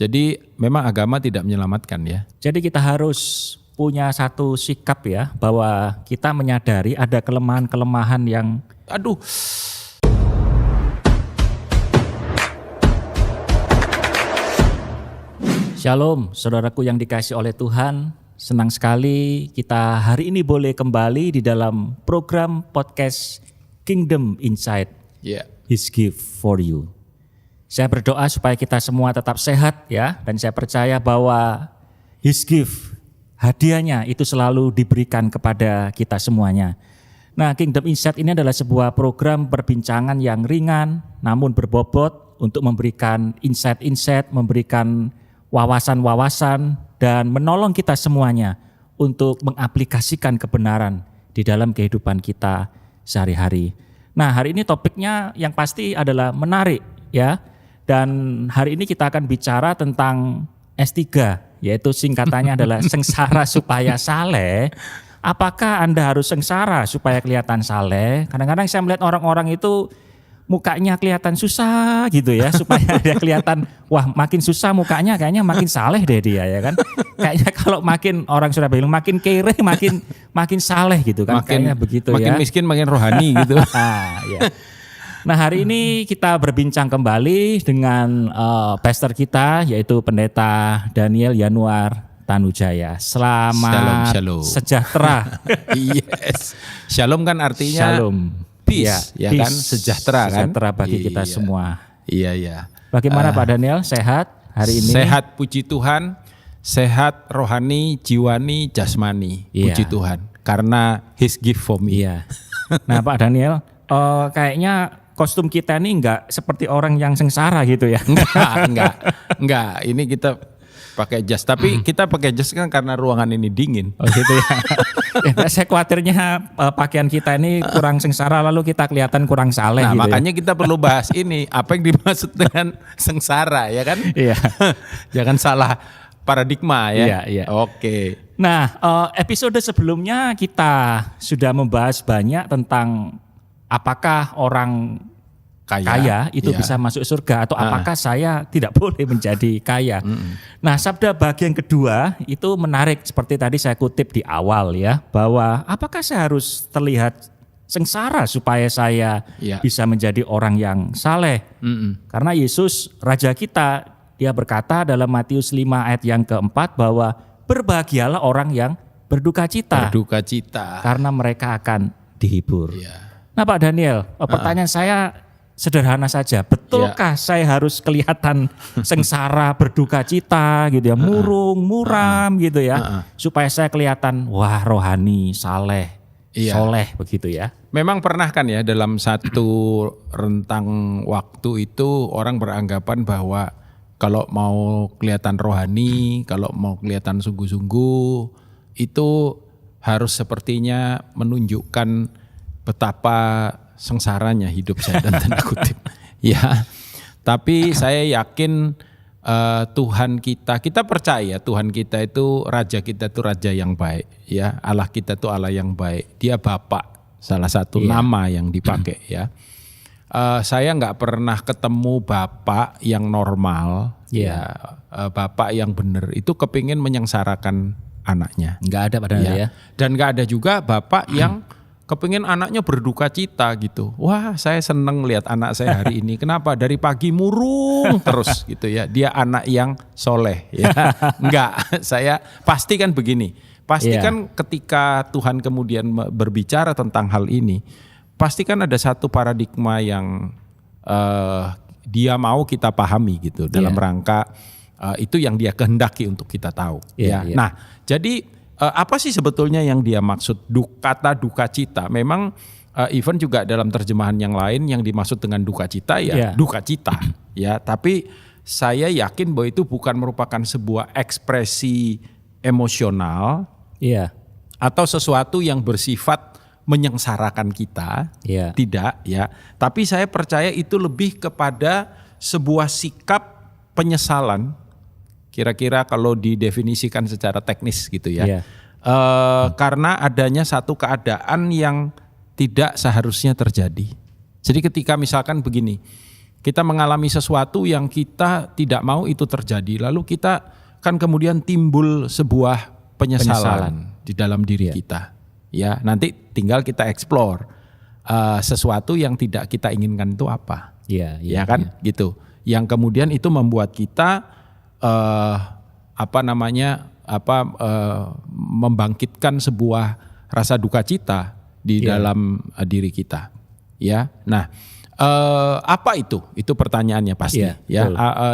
Jadi memang agama tidak menyelamatkan ya. Jadi kita harus punya satu sikap ya, bahwa kita menyadari ada kelemahan-kelemahan yang Shalom, saudaraku yang dikasihi oleh Tuhan. Senang sekali kita hari ini boleh kembali di dalam program podcast Kingdom Insight, His Gift for You. Saya berdoa supaya kita semua tetap sehat ya, dan saya percaya bahwa His Gift, hadiahnya itu selalu diberikan kepada kita semuanya. Nah, Kingdom Insight ini adalah sebuah program perbincangan yang ringan namun berbobot untuk memberikan insight-insight, memberikan wawasan-wawasan dan menolong kita semuanya untuk mengaplikasikan kebenaran di dalam kehidupan kita sehari-hari. Nah, hari ini topiknya yang pasti adalah menarik ya. Dan hari ini kita akan bicara tentang S3, yaitu singkatannya adalah sengsara supaya saleh. Apakah Anda harus sengsara supaya kelihatan saleh? Kadang-kadang saya melihat orang-orang itu mukanya kelihatan susah gitu ya, supaya dia kelihatan, wah makin susah mukanya kayaknya makin saleh deh dia ya kan. Kayaknya kalau makin orang sudah bilang makin kere makin saleh gitu kan, kayaknya begitu makin ya. Makin miskin makin rohani gitu. Ya. Nah, hari ini kita berbincang kembali dengan pastor kita, yaitu Pendeta Daniel Yanuar Tanujaya. Selamat Shalom. sejahtera. Yes. Shalom kan artinya Shalom. Peace, ya peace, kan, sejahtera kan. Sejahtera bagi kita semua. Iya. Bagaimana Pak Daniel, sehat hari ini? Sehat, puji Tuhan. Sehat rohani, jiwani, jasmani. Iya. Puji Tuhan. Karena His gift for me. Iya. Nah Pak Daniel, kayaknya kostum kita ini enggak seperti orang yang sengsara gitu ya. Enggak. Ini kita pakai jas, tapi kita pakai jas kan karena ruangan ini dingin. Oh gitu ya. Saya khawatirnya pakaian kita ini kurang sengsara lalu kita kelihatan kurang saleh gitu. Makanya kita perlu bahas ini, apa yang dimaksud dengan sengsara ya kan? Iya. Jangan salah paradigma ya. Iya. Oke. Nah, episode sebelumnya kita sudah membahas banyak tentang apakah orang kaya itu bisa masuk surga atau apakah saya tidak boleh menjadi kaya. Nah, sabda bagian kedua itu menarik seperti tadi saya kutip di awal ya, bahwa apakah saya harus terlihat sengsara supaya saya bisa menjadi orang yang saleh. Karena Yesus Raja kita, dia berkata dalam Matius 5 ayat yang keempat bahwa berbahagialah orang yang berduka cita. Karena mereka akan dihibur. Nah Pak Daniel, pertanyaan saya sederhana saja, betulkah saya harus kelihatan sengsara, berduka cita gitu ya, muram gitu ya, supaya saya kelihatan wah rohani, saleh, soleh begitu ya. Memang pernah kan ya dalam satu rentang waktu itu orang beranggapan bahwa kalau mau kelihatan rohani, kalau mau kelihatan sungguh-sungguh itu harus sepertinya menunjukkan betapa sengsaranya hidup saya dan tanda kutip. Ya, tapi saya yakin Tuhan kita percaya Tuhan kita itu Raja kita itu Raja yang baik. Ya, Allah kita itu Allah yang baik. Dia Bapa, salah satu nama yang dipakai ya. Saya nggak pernah ketemu bapak yang normal, bapak yang benar itu kepingin menyengsarakan anaknya. Nggak ada padahal ya. Dan nggak ada juga bapak yang kepingin anaknya berduka cita gitu. Wah, saya seneng lihat anak saya hari ini. Kenapa? Dari pagi murung terus gitu ya. Dia anak yang soleh ya. Enggak, saya pasti kan begini. Pasti kan ketika Tuhan kemudian berbicara tentang hal ini, pasti kan ada satu paradigma yang dia mau kita pahami gitu dalam rangka itu yang dia kehendaki untuk kita tahu. Nah, jadi apa sih sebetulnya yang dia maksud kata duka cita? Memang even juga dalam terjemahan yang lain yang dimaksud dengan duka cita duka cita ya. Tapi saya yakin bahwa itu bukan merupakan sebuah ekspresi emosional atau sesuatu yang bersifat menyengsarakan kita, tidak ya. Tapi saya percaya itu lebih kepada sebuah sikap penyesalan. Kira-kira kalau didefinisikan secara teknis gitu ya. Karena adanya satu keadaan yang tidak seharusnya terjadi. Jadi ketika misalkan begini, Kita mengalami sesuatu yang kita tidak mau itu terjadi. Lalu kita kan kemudian timbul sebuah penyesalan di dalam diri kita. Ya, nanti tinggal kita explore sesuatu yang tidak kita inginkan itu apa. Ya kan, gitu. Yang kemudian itu membuat kita membangkitkan sebuah rasa duka cita di dalam diri kita. Ya, nah. Apa itu? Itu pertanyaannya pasti.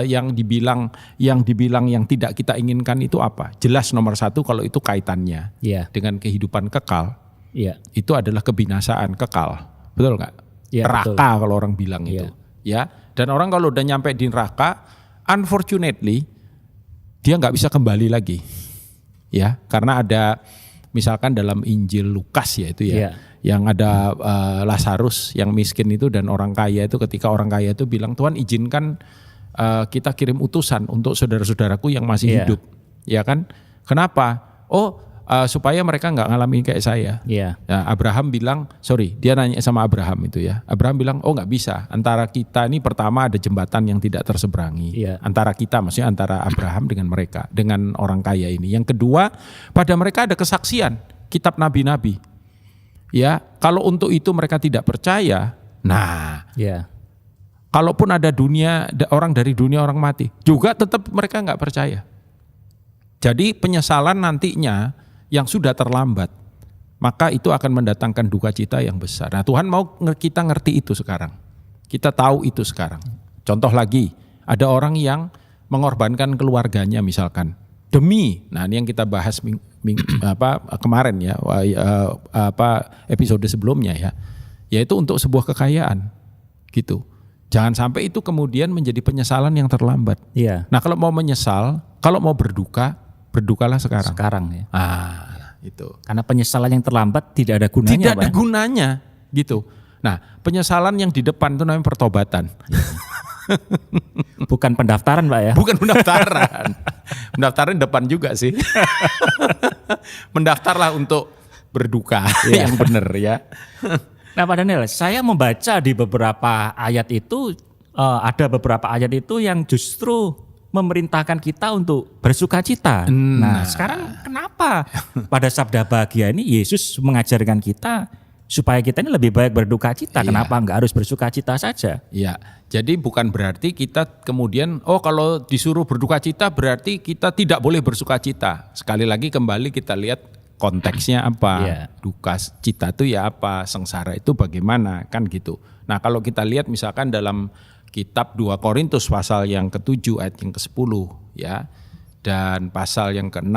Yang dibilang yang tidak kita inginkan itu apa? Jelas nomor satu kalau itu kaitannya dengan kehidupan kekal. Itu adalah kebinasaan kekal, betul nggak? Neraka kalau orang bilang itu. Ya, dan orang kalau udah nyampe di neraka, unfortunately dia nggak bisa kembali lagi. Ya, karena ada misalkan dalam Injil Lukas ya itu ya. Yang ada Lazarus yang miskin itu dan orang kaya itu, ketika orang kaya itu bilang, Tuhan izinkan kita kirim utusan untuk saudara-saudaraku yang masih hidup, ya kan? Kenapa? Supaya mereka nggak ngalamin kayak saya. Nah, Abraham bilang, dia nanya sama Abraham itu ya. Abraham bilang, nggak bisa. Antara kita ini pertama ada jembatan yang tidak terseberangi. Antara kita, maksudnya antara Abraham dengan mereka, dengan orang kaya ini. Yang kedua, pada mereka ada kesaksian, kitab nabi-nabi. Ya, kalau untuk itu mereka tidak percaya, kalaupun ada orang dari dunia orang mati, juga tetap mereka nggak percaya. Jadi penyesalan nantinya yang sudah terlambat, maka itu akan mendatangkan duka cita yang besar. Nah, Tuhan mau kita ngerti itu sekarang, kita tahu itu sekarang. Contoh lagi, ada orang yang mengorbankan keluarganya misalkan demi, nah ini yang kita bahas kemarin ya, episode sebelumnya ya, yaitu untuk sebuah kekayaan gitu. Jangan sampai itu kemudian menjadi penyesalan yang terlambat. Nah, kalau mau menyesal, kalau mau berduka, berdukalah sekarang. Sekarang ya. Itu. Karena penyesalan yang terlambat tidak ada gunanya. Tidak ada gunanya gitu. Nah, penyesalan yang di depan itu namanya pertobatan. Bukan pendaftaran Pak ya? Bukan pendaftaran. Pendaftaran depan juga sih. Mendaftarlah untuk berduka yang benar ya. Nah Pak Daniel, saya membaca di beberapa ayat itu, ada beberapa ayat itu yang justru memerintahkan kita untuk bersuka cita. Nah sekarang kenapa pada sabda bahagia ini Yesus mengajarkan kita supaya kita ini lebih baik berduka cita? Kenapa enggak harus bersuka cita saja? Iya, jadi bukan berarti kita kemudian kalau disuruh berduka cita berarti kita tidak boleh bersuka cita. Sekali lagi kembali kita lihat konteksnya apa, duka cita itu ya apa, sengsara itu bagaimana, kan gitu. Nah kalau kita lihat misalkan dalam kitab 2 Korintus pasal yang ke-7 ayat yang ke-10 ya, dan pasal yang ke-6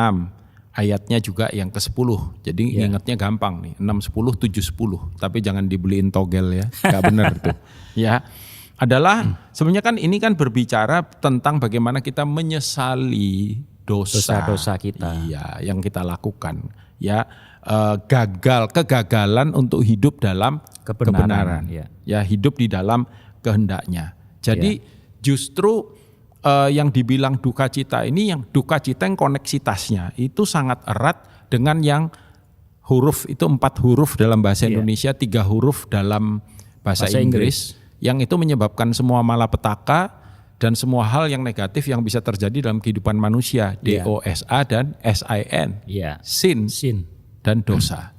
ayatnya juga yang ke-10. Jadi ingatnya gampang nih, 6, 10, 7, 10. Tapi jangan dibeliin togel ya, gak benar tuh. Ya, adalah sebenarnya kan ini kan berbicara tentang bagaimana kita menyesali dosa-dosa kita. Iya, yang kita lakukan. Ya, kegagalan untuk hidup dalam kebenaran. Ya, hidup di dalam kehendaknya. Jadi justru yang dibilang duka cita ini, yang duka cita yang koneksitasnya itu sangat erat dengan yang huruf itu 4 huruf dalam bahasa Indonesia, 3 huruf dalam bahasa Inggris, yang itu menyebabkan semua malapetaka dan semua hal yang negatif yang bisa terjadi dalam kehidupan manusia, DOSA dan SIN, sin dan dosa.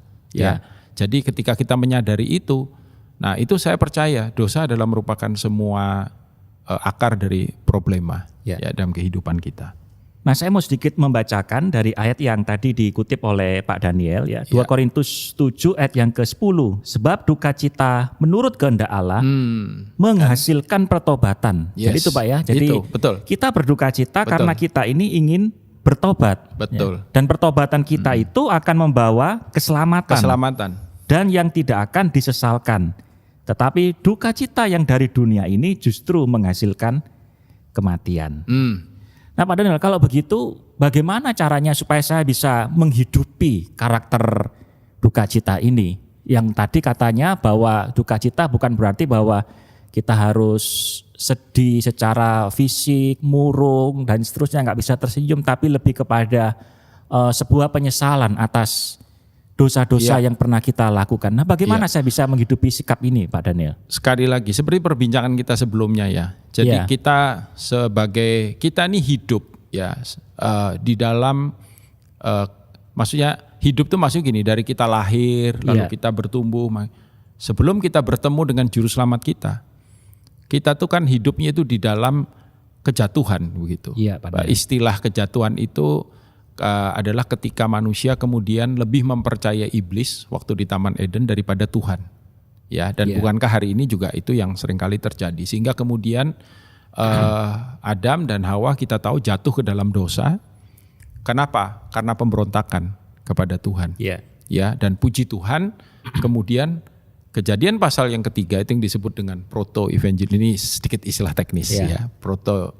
Jadi ketika kita menyadari itu, nah itu saya percaya dosa adalah merupakan semua akar dari problema dalam kehidupan kita. Nah saya mau sedikit membacakan dari ayat yang tadi dikutip oleh Pak Daniel ya, 2 Korintus 7 ayat yang ke-10. Sebab duka cita menurut kehendak Allah menghasilkan pertobatan. Jadi itu Pak ya, jadi itu, betul. Kita berduka cita karena kita ini ingin bertobat. Betul. Dan pertobatan kita itu akan membawa keselamatan. Dan yang tidak akan disesalkan. Tetapi duka cita yang dari dunia ini justru menghasilkan kematian. Nah Pak Daniel, kalau begitu bagaimana caranya supaya saya bisa menghidupi karakter duka cita ini? Yang tadi katanya bahwa duka cita bukan berarti bahwa kita harus sedih secara fisik, murung dan seterusnya, nggak bisa tersenyum, tapi lebih kepada sebuah penyesalan atas dosa-dosa yang pernah kita lakukan. Nah, bagaimana saya bisa menghidupi sikap ini, Pak Daniel? Sekali lagi, seperti perbincangan kita sebelumnya ya. Jadi kita ini hidup ya di dalam, maksudnya hidup tuh maksudnya gini, dari kita lahir lalu kita bertumbuh. Sebelum kita bertemu dengan juru selamat kita tuh kan hidupnya itu di dalam kejatuhan begitu. Istilah kejatuhan itu adalah ketika manusia kemudian lebih mempercayai iblis waktu di Taman Eden daripada Tuhan. Ya, dan bukankah hari ini juga itu yang seringkali terjadi, sehingga kemudian Adam dan Hawa kita tahu jatuh ke dalam dosa. Kenapa? Karena pemberontakan kepada Tuhan. Ya, dan puji Tuhan kemudian Kejadian pasal yang ketiga itu yang disebut dengan proto evangel, ini sedikit istilah teknis ya. Proto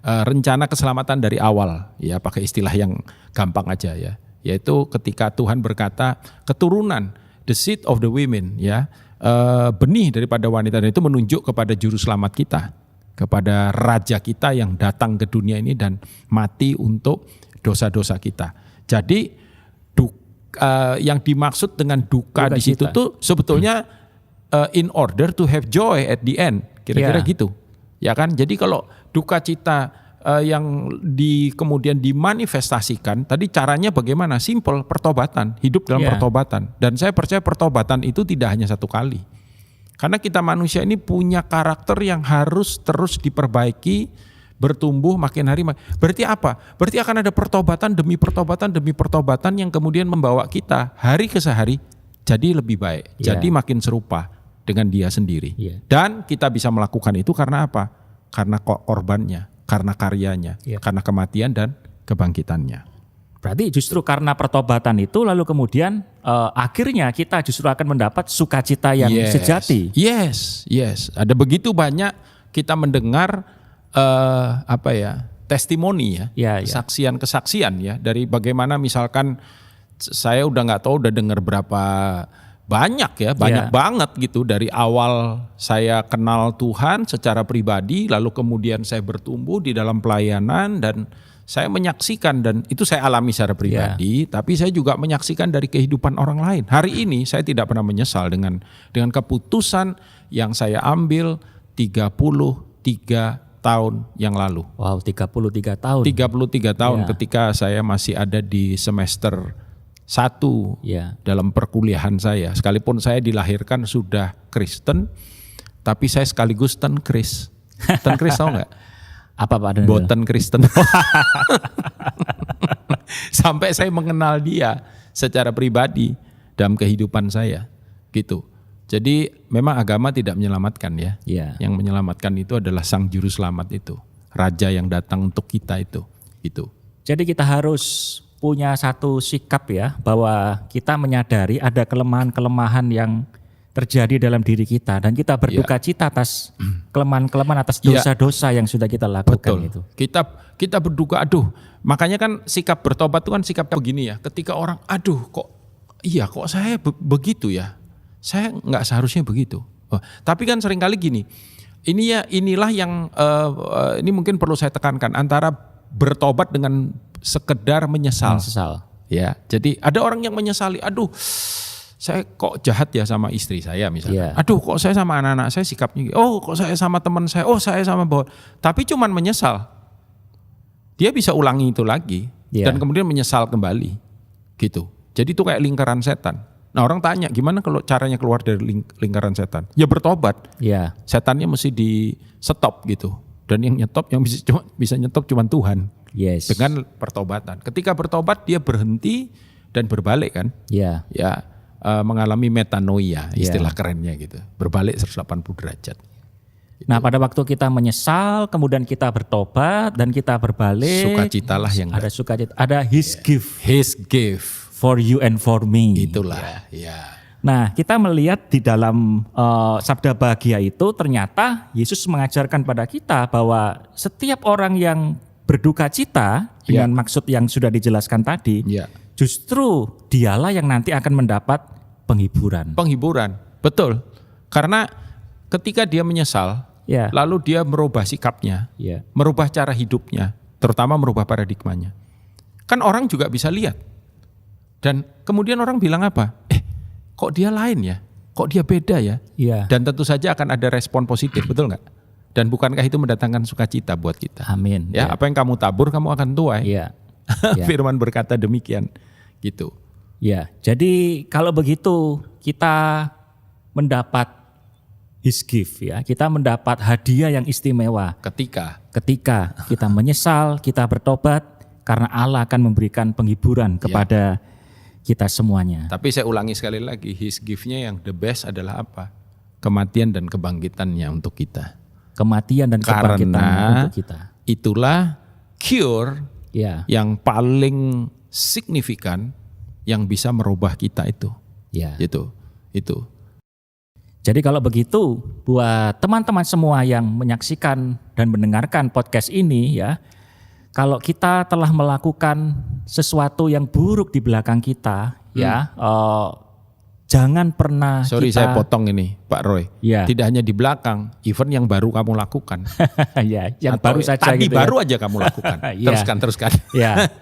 rencana keselamatan dari awal ya, pakai istilah yang gampang aja ya. Yaitu ketika Tuhan berkata keturunan, the seed of the women ya, benih daripada wanita, dan itu menunjuk kepada juru selamat kita, kepada raja kita yang datang ke dunia ini dan mati untuk dosa-dosa kita. Jadi yang dimaksud dengan duka di situ tuh sebetulnya in order to have joy at the end, kira-kira gitu, ya kan? Jadi kalau duka cita yang kemudian dimanifestasikan, tadi caranya bagaimana? Simple, pertobatan, hidup dalam pertobatan. Dan saya percaya pertobatan itu tidak hanya satu kali, karena kita manusia ini punya karakter yang harus terus diperbaiki, bertumbuh makin hari. Berarti apa? Berarti akan ada pertobatan demi pertobatan demi pertobatan yang kemudian membawa kita hari ke hari jadi lebih baik, jadi makin serupa dengan Dia sendiri. Dan kita bisa melakukan itu karena apa? Karena korbannya, karena karyanya, karena kematian dan kebangkitannya. Berarti justru karena pertobatan itu lalu kemudian akhirnya kita justru akan mendapat sukacita yang sejati. Yes. Ada begitu banyak kita mendengar testimoni kesaksian ya, dari bagaimana misalkan saya udah nggak tahu udah dengar berapa banyak banget gitu, dari awal saya kenal Tuhan secara pribadi, lalu kemudian saya bertumbuh di dalam pelayanan dan saya menyaksikan, dan itu saya alami secara pribadi, tapi saya juga menyaksikan dari kehidupan orang lain. Hari ini saya tidak pernah menyesal dengan keputusan yang saya ambil 33 tahun yang lalu. Wow, 33 tahun. 33 tahun ketika saya masih ada di semester 1 dalam perkuliahan saya. Sekalipun saya dilahirkan sudah Kristen, tapi saya sekaligus ten Kris. Ten Kris tahu nggak? Apa Pak Daniel? Boten Kristen. Sampai saya mengenal Dia secara pribadi dalam kehidupan saya, gitu. Jadi memang agama tidak menyelamatkan ya. Yang menyelamatkan itu adalah Sang Juru Selamat itu, Raja yang datang untuk kita itu. Gitu. Jadi kita harus punya satu sikap ya, bahwa kita menyadari ada kelemahan-kelemahan yang terjadi dalam diri kita, dan kita berduka cita atas kelemahan-kelemahan, atas dosa-dosa yang sudah kita lakukan. Betul. Itu. Kita berduka, makanya kan sikap bertobat itu kan sikap begini ya. Ketika orang, kok saya begitu ya. Saya nggak seharusnya begitu. Tapi kan seringkali gini, inilah yang ini mungkin perlu saya tekankan, antara bertobat dengan sekedar menyesal. Ya, jadi ada orang yang menyesali, saya kok jahat ya sama istri saya misalnya. Kok saya sama anak-anak saya sikapnya, kok saya sama teman saya, saya sama bawah. Tapi cuman menyesal. Dia bisa ulangi itu lagi dan kemudian menyesal kembali, gitu. Jadi itu kayak lingkaran setan. Nah, orang tanya gimana kalau caranya keluar dari lingkaran setan? Ya bertobat. Setannya mesti di stop gitu. Dan yang bisa nyetop cuma Tuhan. Dengan pertobatan. Ketika bertobat dia berhenti dan berbalik kan? Mengalami metanoia, istilah kerennya gitu. Berbalik 180 derajat. Nah, pada waktu kita menyesal, kemudian kita bertobat dan kita berbalik, sukacitalah yang ada sukacita, ada His gift. His gift. For you and for me. Itulah. Nah, kita melihat di dalam sabda bahagia itu, ternyata Yesus mengajarkan pada kita bahwa setiap orang yang berduka cita dengan maksud yang sudah dijelaskan tadi, justru dialah yang nanti akan mendapat penghiburan. Betul. Karena ketika dia menyesal, lalu dia merubah sikapnya, merubah cara hidupnya, terutama merubah paradigmanya. Kan orang juga bisa lihat. Dan kemudian orang bilang apa? Kok dia lain ya? Kok dia beda ya? Iya. Dan tentu saja akan ada respon positif, betul nggak? Dan bukankah itu mendatangkan sukacita buat kita? Amin. Ya, apa yang kamu tabur kamu akan tuai. Iya. Firman berkata demikian, gitu. Ya, jadi kalau begitu kita mendapat His gift ya, kita mendapat hadiah yang istimewa. Ketika kita menyesal, kita bertobat, karena Allah akan memberikan penghiburan kepada kita semuanya. Tapi saya ulangi sekali lagi, His gift-nya yang the best adalah apa? Kematian dan kebangkitannya untuk kita. Kematian dan kebangkitannya untuk kita. Itulah cure yang paling signifikan yang bisa merubah kita itu. Ya. Itu. Jadi kalau begitu buat teman-teman semua yang menyaksikan dan mendengarkan podcast ini ya, kalau kita telah melakukan sesuatu yang buruk di belakang kita jangan pernah saya potong ini Pak Roy. Ya. Tidak hanya di belakang, even yang baru kamu lakukan. Yang baru saja tadi gitu baru aja kamu lakukan. Teruskan. Ya.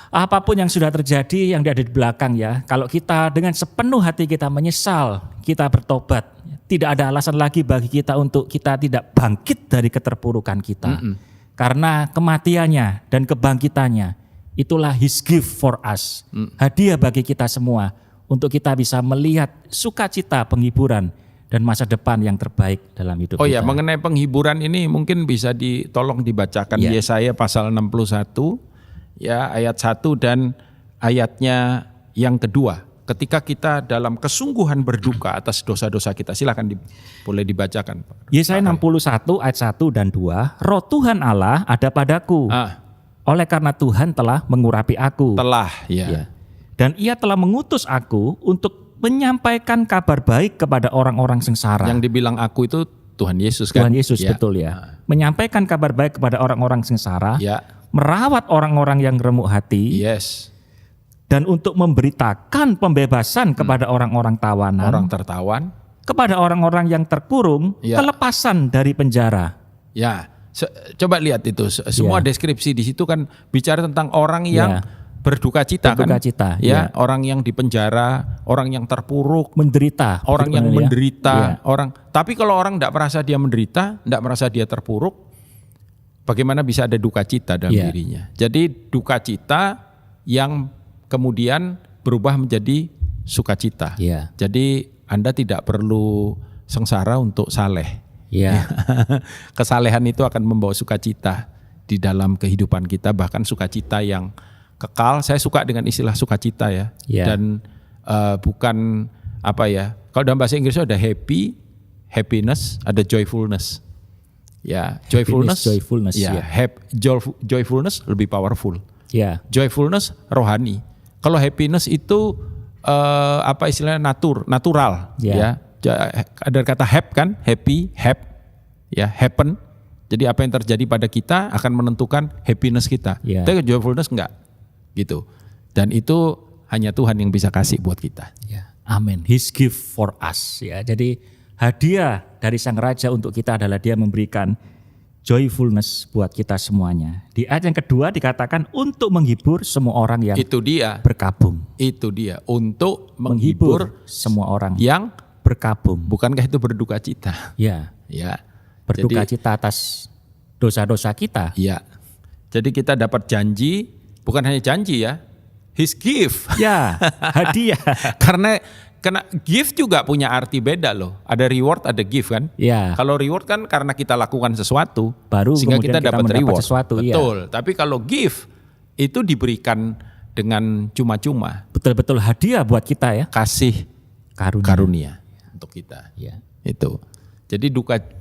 Apapun yang sudah terjadi yang ada di belakang ya, kalau kita dengan sepenuh hati kita menyesal, kita bertobat, tidak ada alasan lagi bagi kita untuk kita tidak bangkit dari keterpurukan kita. Karena kematiannya dan kebangkitannya itulah His gift for us. Hadiah bagi kita semua untuk kita bisa melihat sukacita, penghiburan dan masa depan yang terbaik dalam hidup kita. Mengenai penghiburan ini mungkin bisa tolong dibacakan Yesaya pasal 61 ya, ayat 1 dan ayatnya yang kedua. Ketika kita dalam kesungguhan berduka atas dosa-dosa kita, silakan boleh dibacakan. Yesaya 61 ayat 1 dan 2, Roh Tuhan Allah ada padaku, oleh karena Tuhan telah mengurapi aku. Dan Ia telah mengutus aku untuk menyampaikan kabar baik kepada orang-orang sengsara. Yang dibilang aku itu Tuhan Yesus kan? Tuhan Yesus betul ya. Menyampaikan kabar baik kepada orang-orang sengsara, merawat orang-orang yang remuk hati. Dan untuk memberitakan pembebasan kepada orang-orang tawanan, orang tertawan, kepada orang-orang yang terkurung, kelepasan dari penjara. Coba lihat itu semua deskripsi di situ kan bicara tentang orang yang berduka cita kan? Orang yang di penjara, orang yang terpuruk, menderita, orang yang menderita, orang. Tapi kalau orang tidak merasa dia menderita, tidak merasa dia terpuruk, bagaimana bisa ada duka cita dalam dirinya? Jadi duka cita yang kemudian berubah menjadi sukacita. Jadi Anda tidak perlu sengsara untuk saleh. Kesalehan itu akan membawa sukacita di dalam kehidupan kita, bahkan sukacita yang kekal. Saya suka dengan istilah sukacita ya. Dan bukan apa ya? Kalau dalam bahasa Inggris ada happiness, ada joyfulness. Joyfulness lebih powerful. Joyfulness rohani. Kalau happiness itu apa istilahnya natural. Ada kata happy, happen. Jadi apa yang terjadi pada kita akan menentukan happiness kita. Tapi joyfulness enggak, gitu. Dan itu hanya Tuhan yang bisa kasih buat kita. Amin. His gift for us. Jadi hadiah dari Sang Raja untuk kita adalah Dia memberikan joyfulness buat kita semuanya. Di ayat yang kedua dikatakan untuk menghibur semua orang yang berkabung. Itu dia, untuk menghibur semua orang yang berkabung. Bukankah itu berduka cita? Berduka cita atas dosa-dosa kita. Jadi kita dapat janji, bukan hanya janji ya, His gift. Hadiah. Karena gift juga punya arti beda loh. Ada reward, ada gift kan? Kalau reward kan karena kita lakukan sesuatu, baru sehingga kita dapat reward. Sesuatu, betul. Tapi kalau gift itu diberikan dengan cuma-cuma. Betul-betul hadiah buat kita ya. Kasih karunia untuk kita. Itu. Jadi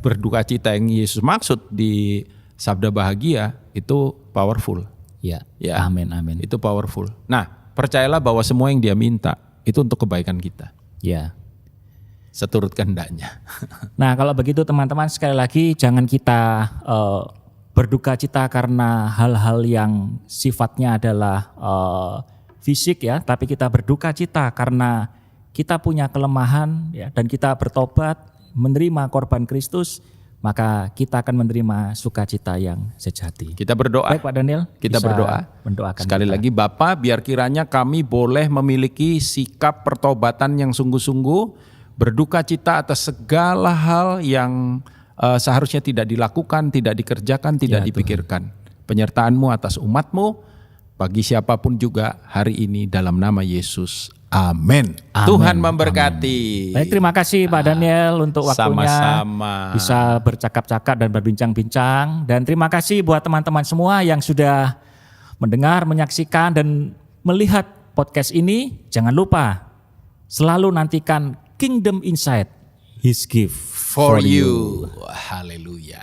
berduka cita yang Yesus maksud di Sabda Bahagia itu powerful. Amin. Itu powerful. Nah, percayalah bahwa semua yang Dia minta itu untuk kebaikan kita. Seturut kehendaknya. Nah, kalau begitu teman-teman, sekali lagi jangan kita berduka cita karena hal-hal yang sifatnya adalah fisik ya, tapi kita berduka cita karena kita punya kelemahan ya, dan kita bertobat, menerima korban Kristus, maka kita akan menerima sukacita yang sejati. Kita berdoa. Baik Pak Daniel, Kita bisa berdoa. mendoakan Sekali kita. lagi Bapa, biar kiranya kami boleh memiliki sikap pertobatan yang sungguh-sungguh, berduka cita atas segala hal yang seharusnya tidak dilakukan, tidak dikerjakan, tidak dipikirkan. Penyertaan-Mu atas umat-Mu, bagi siapapun juga hari ini dalam nama Yesus. Amin. Tuhan memberkati. Baik, terima kasih Pak Daniel untuk waktunya. Sama-sama. Bisa bercakap-cakap dan berbincang-bincang. Dan terima kasih buat teman-teman semua yang sudah mendengar, menyaksikan dan melihat podcast ini. Jangan lupa selalu nantikan Kingdom Insight, His gift For you. Haleluya.